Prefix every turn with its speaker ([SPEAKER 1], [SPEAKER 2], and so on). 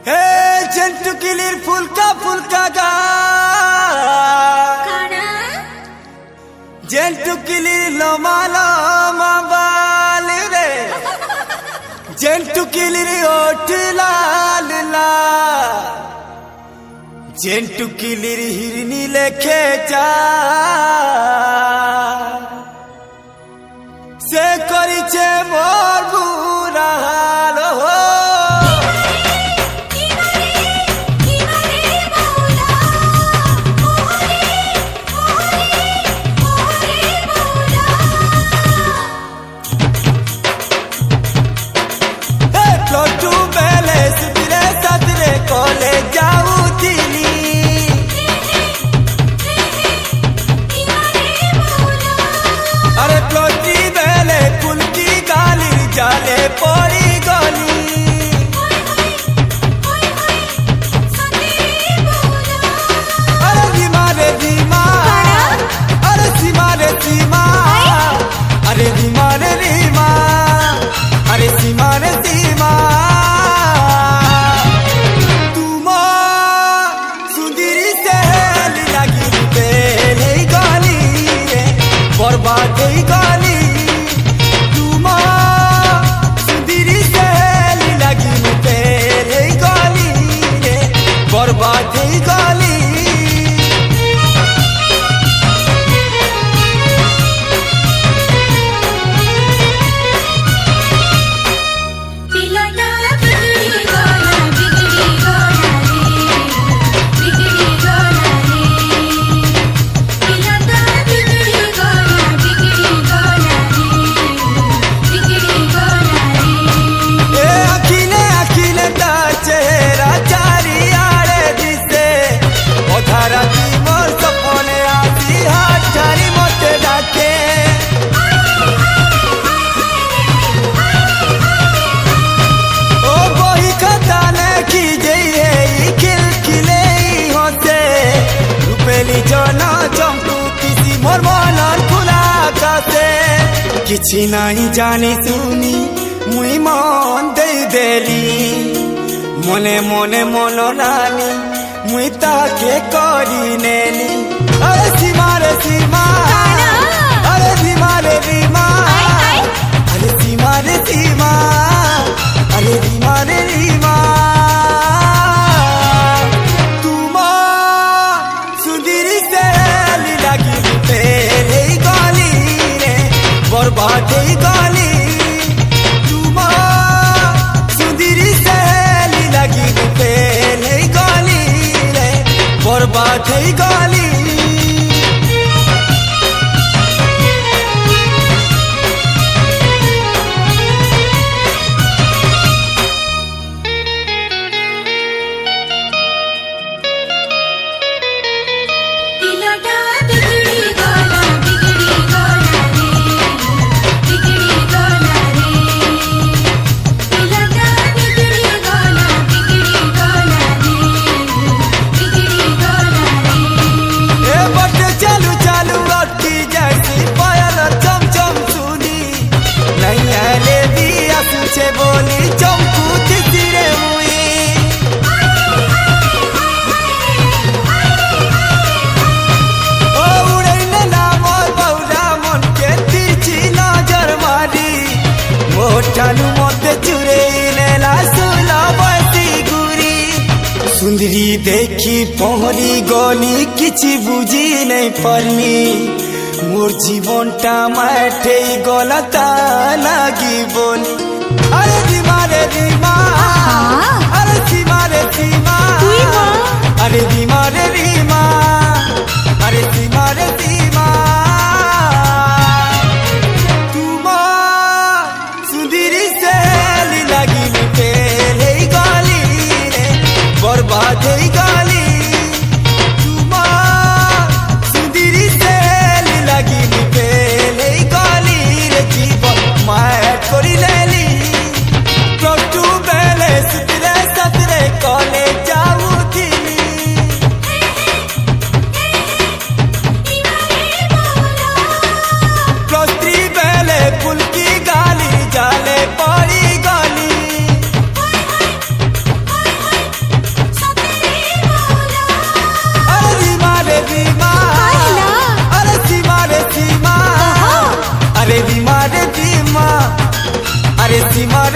[SPEAKER 1] हे जंटू किलीर फुलका फुलका गा जंटू किलीर लोमा लोमा बाल रे जंटू किलीर ओठ लाल लाल जंटू किलीर हिरनी लेखे जा से करिছে मोर बुरा हाल हो प्लटू बेले सुतरे सतरे कॉलेज जाऊथिली अरे प्लटी बेले कुलकी गाली जाले पड़ी गली अरे धीमा रे धीमा अरे सीमा रे सीमा अरे धीमा रे धीमा अरे सीमा रे सीमा तुम सुंदरी से लगी बेले गली बर्बाद गली तुम सुंदरी से लगी बेले गली बर्बाद गली किछि नहीं जानी सुनी मुई मन दे देली मने मने मन नानी मुई ताके करी नेली अरे सीमा रे सीमा अरे सीमा रे सीमा अरे सीमा रे सीमा अरे सीमा रे सीमा तुम सुंदरी से लगी तेरे गली बर्बाद गली तुम सुंदरी से लगी तेरे गली बर्बाद गली बोली चमकूत सिरे मुई ओ उड़ैले ना मोर बौला मन के तिरछी नजर मारी मोठानु मते चुरेले ला सुला बसी गुरी सुंदरी देखी पहरी गली किछि बुझी नहीं पारनी मोर जीवनटा माटे गलता लागी बोली अरे धीमा रे धीमा अरे सीमा रे सीमा अरे धीमा रे धीमा अरे सीमा रे सीमा तुम सुंदरी से लगी तेरे गली बर्बाद गली तुम सुंदरी से लगी तेरे गली रे जीवन मार करी लेली আরে সীমার